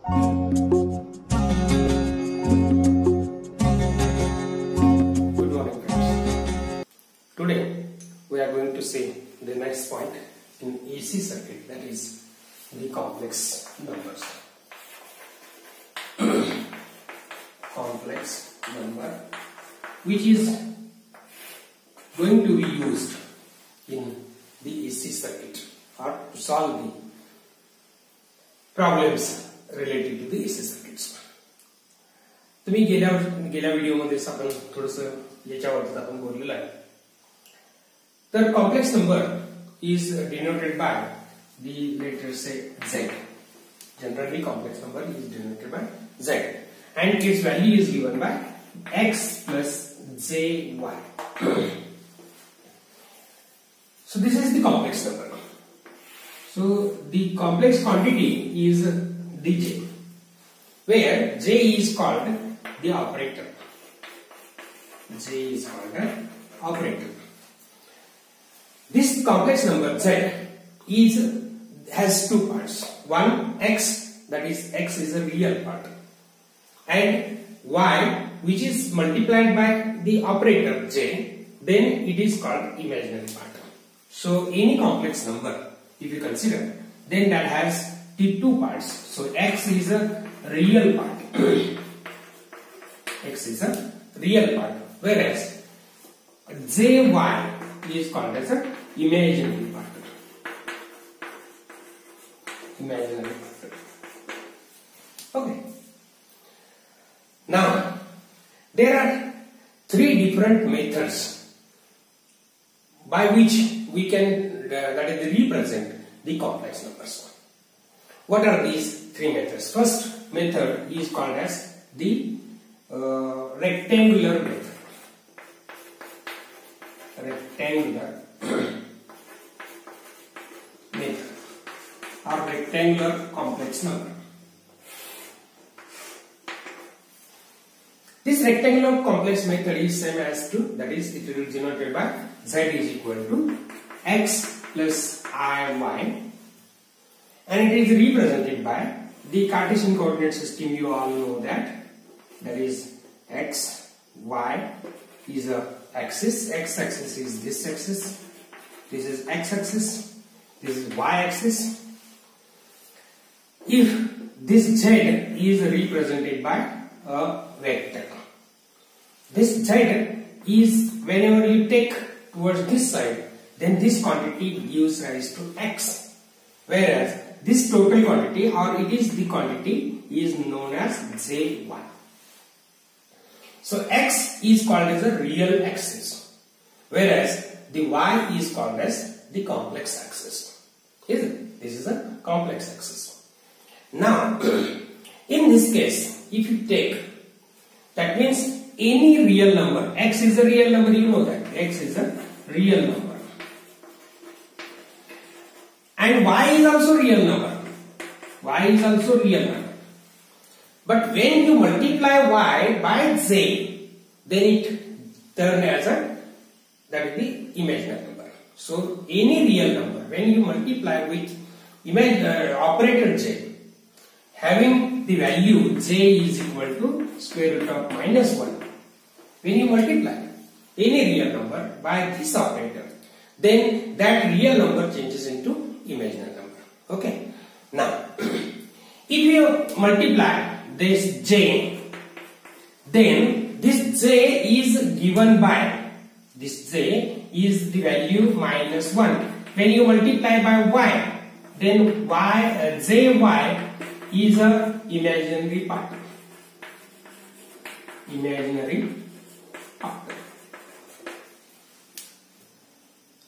Good morning, friends. Today we are going to see the next point in AC circuit, that is the complex numbers. Complex number, which is going to be used in the AC circuit or to solve the problems related to the AC circuits. तुम्ही गेल्या व्हिडिओमध्ये आपण थोडंसं याच्यावरती आपण बोललेलं आहे. तर complex number is denoted by the letter say Z. Generally complex number is denoted by Z and its value is given by X plus JY. So this is the complex number. So the complex quantity is dj, where J is called the operator. J is called an operator. This complex number Z has two parts. One X, that is X is a real part, and Y, which is multiplied by the operator J, then it is called imaginary part. So any complex number, if you consider, then that has the two parts. So X is a real part. X is a real part, whereas JY is called as a imaginary part. Imaginary part. Okay. Now there are three different methods by which we can that is represent the complex numbers. What are these three methods? First method is called as the rectangular method. Rectangular method or rectangular complex number. This rectangular complex method is same as to, that is, it will be denoted by Z is equal to X plus IY, and it is represented by the Cartesian coordinate system. You all know that is X, Y is a axis, X axis is this axis, this is X axis, this is Y axis. If this Z is represented by a vector, this Z is, whenever you take towards this side, then this quantity gives rise to X, whereas this total quantity, or it is the quantity, is known as JY. So X is called as a real axis, whereas the Y is called as the complex axis. This is a complex axis. Now, in this case, if you take, that means any real number, X is a real number, you know that X is a real number, and Y is also real number. Y is also real number. But when you multiply Y by Z, then it turns as that is the imaginary number. So any real number, when you multiply with operator J, having the value J is equal to square root of -1, when you multiply any real number by this operator, then that real number changes into imaginary number. Okay. Now, if you multiply this J, then this J is given by, this J is the value -1. When you multiply by Y, then JY is a imaginary part. Imaginary part.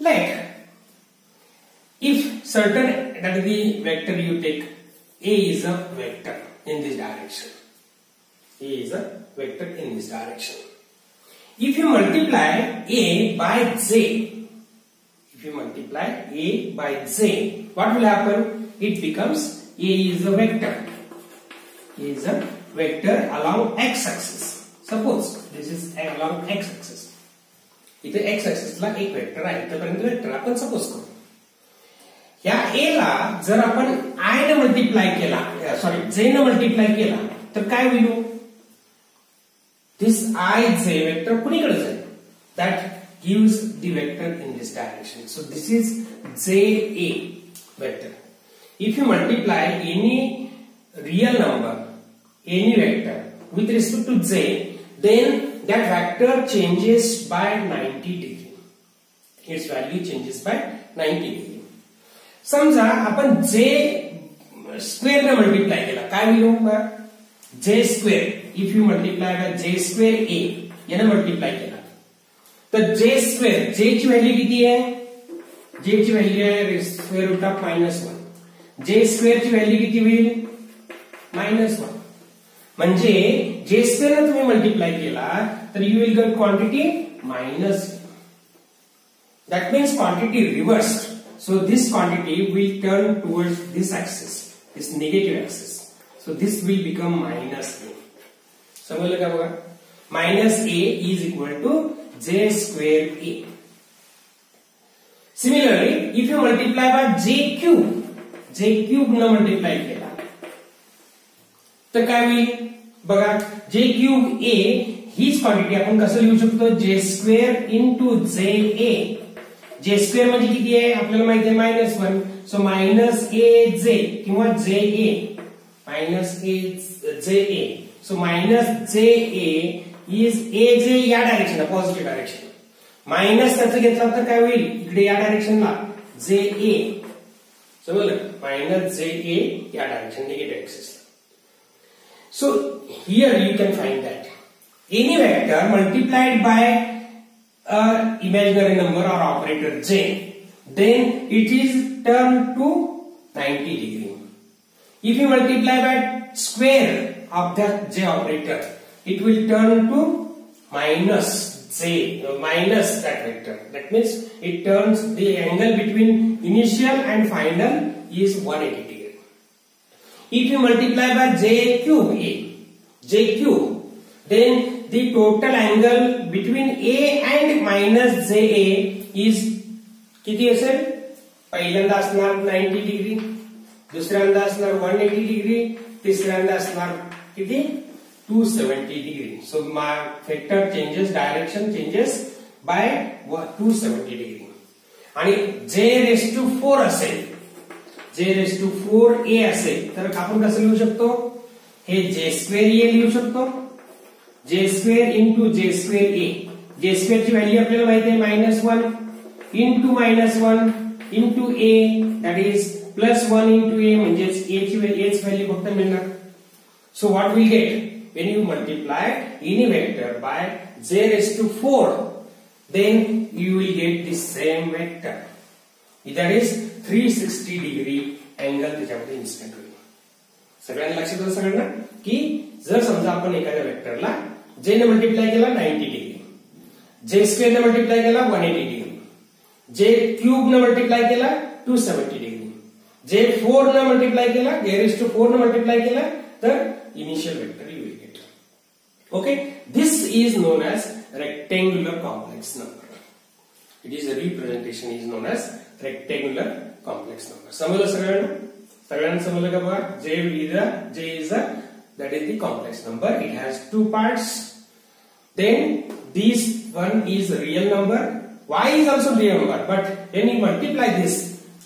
Like, if certain, that is the vector you take, A is a vector in this direction. A is a vector in this direction. If you multiply A by J, what will happen? It becomes A is a vector. A is a vector along x-axis. Suppose this is along x-axis. इथे x-axis ला एक vector आहे, इथपर्यंत vector आपण suppose करू. ह्या a ला जर आपण i ने मल्टिप्लाय केला, सॉरी j ने मल्टिप्लाय केला तर काय होईल? दिस I j वेक्टर कुणीकडे जाईल? That gives the vector in this direction. So this is JA vector. If you multiply any real number, any vector with respect to j, then that vector changes by 90 degree. Its value changes by 90 degree. समजा आपण j square ने multiply केला, काय होईल? j square. If you multiply by j square a याने multiply केला तर j square, j ची व्हॅल्यू किती आहे? j ची व्हॅल्यू आहे square root of -1. j square ची व्हॅल्यू किती होईल? -1. म्हणजे j स्क्वेअर ने तुम्ही मल्टिप्लाय केला तर you will get quantity -. That means quantity reversed. So this quantity will turn towards this axis, this negative axis. So this will become -a. समजलं का बघा? -a is equal to j square a. Similarly, if you multiply by j cube न multiply केला तर काय होईल? बघा, j cube a हीच क्वांटिटी आपण कसं लिहू शकतो? j square into j a. j square म्हणजे किती आहे? आपल्याला माहिती आहे -1. सो -aj किंवा ja, -ja. So -ja is aj या डायरेक्शनला, पॉझिटिव्ह डायरेक्शन. मायनस त्याचं घेतलं तर काय होईल? इकडे या डायरेक्शनला ja. समजलं? -ja या direction, negative axis. So here you can find that any vector multiplied by imaginary number or operator j, then it is turned to 90 degree. If you multiply by square of that j operator, it will turn to minus that vector. That means it turns the angle between initial and final is 180 degree. If you multiply by j cube, then the total angle between a and minus ja is किती असेल? पहिल्यांदा असणार 90 degree, दुसऱ्यांदा असणार 180 degree, तिसऱ्यांदा असणार किती? 270 degree. So vector changes, direction changes by 270 degree. आणि j⁴ असेल, j⁴a असेल तर आपण कसं लिहू शकतो? हे j स्क्वेअर a लिहू शकतो. j square into j square a. j square ची व्हॅल्यू आपल्याला माहिती आहे -1 into -1 into a, that is +1 into a, म्हणजे a ची व्हॅल्यू फक्त मिळणार. So what will get when you multiply any vector by j⁴, then you will get the same vector. That is 360 degree angle त्याच्यामध्ये instant होईल. सगळ्यांना लक्षात आलं सगळ्यांना की जर समजा आपण एखाद्या वेक्टरला j ने मल्टिप्लाय केला 90 डिग्री, j स्क्वेअर ने मल्टिप्लाय केला 180 डिग्री, j क्यूब ने मल्टिप्लाय केला 270 डिग्री, j4 ने मल्टिप्लाय केला, j⁴ ने मल्टिप्लाय केला तर initial vector you will get. Okay, this is known as rectangular complex number. It is a representation is known as rectangular complex number. समजलं सगळ्यांना समजलं का बघा? J is a that is the complex number. It has two parts. Then this one is a real number. Y is also real number, but when you multiply this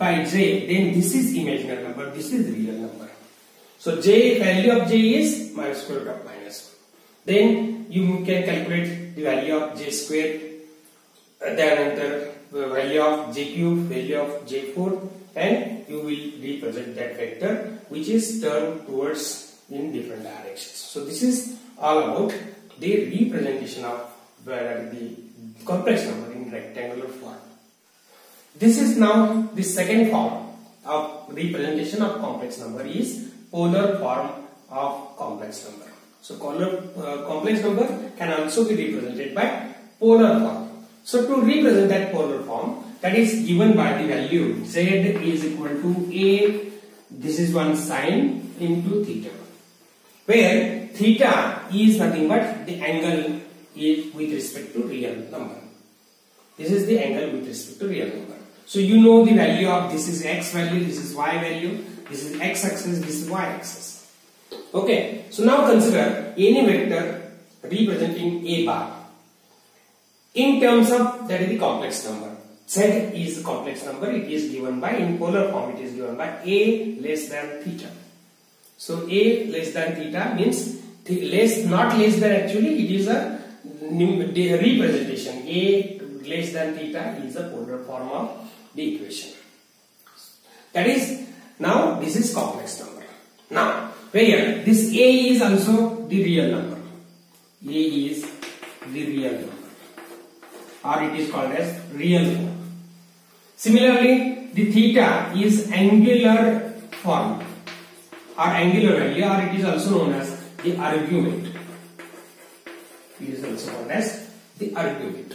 by j, then this is imaginary number. This is real number. So value of j is -square root of -1. Then you can calculate the value of j square, then the value of j cube, value of j4, and you will represent that vector which is turned towards in different directions. So this is all about the representation of the complex number in rectangular form. This is now the second form of representation of complex number is polar form of complex number. So complex number can also be represented by polar form. So to represent that polar form, that is given by the value z is equal to a, this is one sine into theta, where theta is nothing but the angle is with respect to real number. This is the angle with respect to real number. So you know the value of this is x value, this is y value, this is x axis, this is y axis. Okay. So now consider any vector representing a bar in terms of that is the complex number. Z is a complex number. It is given by, in polar form, it is given by a less than theta. So a less than theta means not less than, actually it is a representation. A less than theta is a polar form of the equation. That is, now this is complex number. Now where this a is also the real number. A is the real number, or it is called as real form. Similarly, the theta is angular form or angular value, or it is also known as the argument. It is also called as the argument.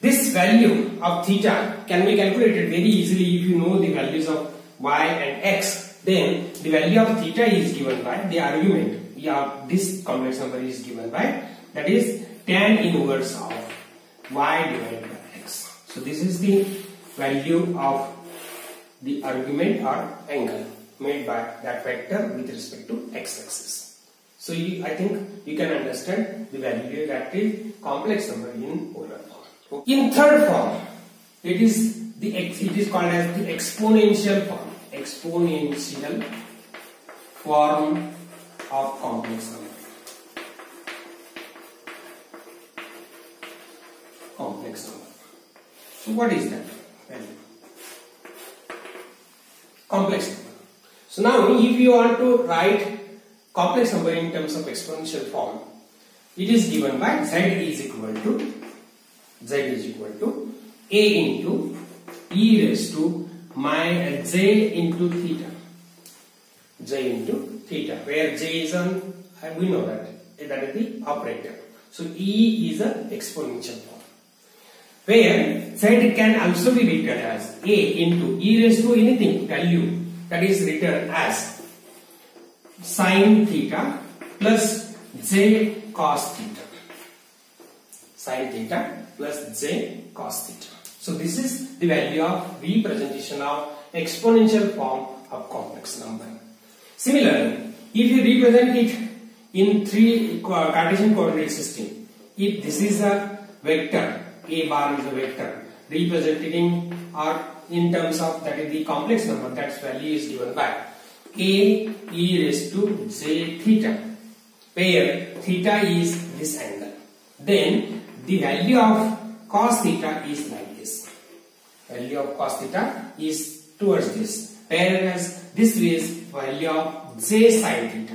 This value of theta can be calculated very easily if you know the values of y and x. Then the value of theta is given by the argument. Yeah, this complex number is given by, that is tan inverse of y divided by x. So this is the value of the argument or angle made by that vector with respect to x axis. So I think you can understand the value that is complex number in polar form. In third form, it is called as the exponential form. Exponential form of complex number. Complex number. So what is that value? Complex number. So now if you want to write complex number in terms of exponential form, it is given by z is equal to a into e raised to my j into theta. J into theta, where j is on, we know that is the operator. So e is an exponential form, where z can also be written as a into e raised to anything value, that is written as sin theta plus j cos theta. Sin theta plus j cos theta. So this is the value of representation of exponential form of complex number. Similarly, if you represent it in three Cartesian coordinate system, if this is a vector, a bar is a vector representing or in terms of that is the complex number, that value is given by a e raised to j theta, where theta is this angle. Then the value of cos theta is like this. Value of cos theta is towards this, whereas this is value of j sin theta.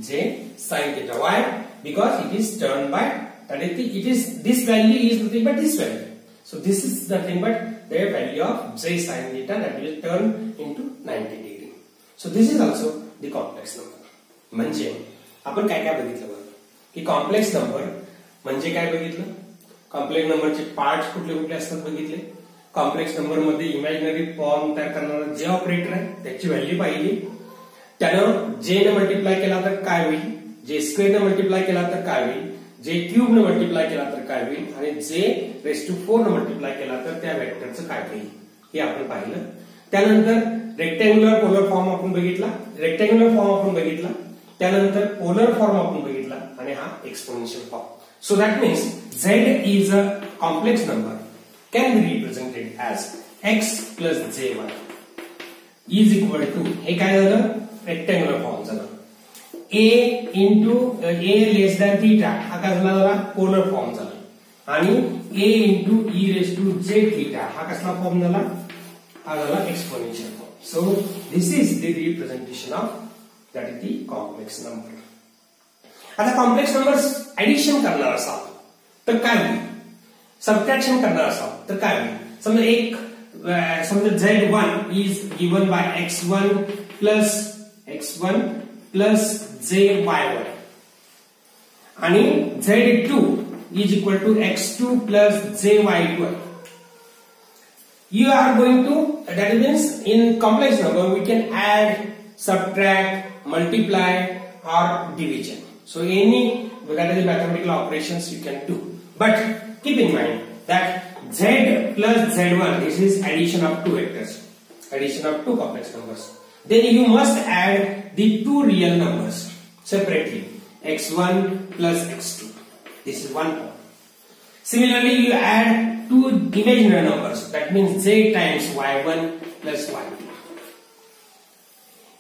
J sin theta. Why? Because it is turned by, that is this value is nothing but this value. So this is nothing but the value of j sin theta, that will turn into 90 degree. So this is also the complex number. म्हणजे आपण काय काय बघितलं बरं की complex number म्हणजे काय बघितलं, कॉम्प्लेक्स नंबरचे पार्ट्स कुठले कुठले असतात बघितले, कॉम्प्लेक्स नंबर मध्ये इमॅजिनरी फॉर्म तयार करणारा जे ऑपरेटर आहे त्याची व्हॅल्यू पाहिली, त्यानं जे ने मल्टिप्लाय केला तर काय होईल, जे स्क्वेअर ने मल्टिप्लाय केला तर काय होईल, जे क्यूब ने मल्टिप्लाय केला तर काय होईल, आणि जे रेस टू 4 ने मल्टिप्लाय केला तर त्या वेक्टरचं काय होईल हे आपण पाहिलं. त्यानंतर रेक्टँग्युलर पोलर फॉर्म आपण बघितला, त्यानंतर पोलर फॉर्म आपण बघितला, आणि हा exponential form. So that means z is a complex number can be represented as x plus jy is equal to, हे काय झालं, रेक्टँग्युलर फॉर्म झालं, a into a less than theta हा काय झाला, पोलर फॉर्म झाला, आणि a into e raised to j theta हा कसला फॉर्म झाला, हा झाला exponential form. So this is the representation of that is the complex number. आता कॉम्प्लेक्स नंबर्स ऍडिशन करणार असाल तर काय होईल, सबट्रॅक्शन करणार असाल तर काय होईल. समजा z1 is given by x1 plus jy1 आणि z2 is equal to x2 plus jy2. You are going to, that means in complex number we can add, subtract, multiply or division. So any that is the mathematical operations you can do, but keep in mind that Z plus Z1, this is addition of two vectors, addition of two complex numbers. Then you must add the two real numbers separately, x1 plus x2. This is one part. Similarly, you add two imaginary numbers, that means z times y1 plus y2.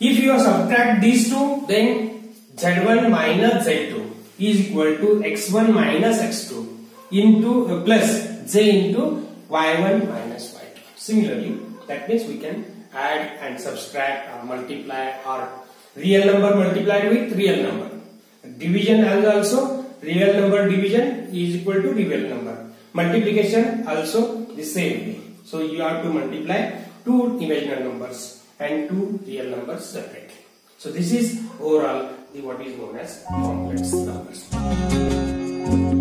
If you subtract these two, then z1 minus z2 is equal to x1 minus x2 into plus z into y1 minus y2. Similarly, that means we can add and subtract or multiply, or real number multiplied with real number. Division also, real number division is equal to real number. Multiplication also the same way. So you have to multiply two imaginary numbers and two real numbers separately. So this is overall what is known as complex numbers.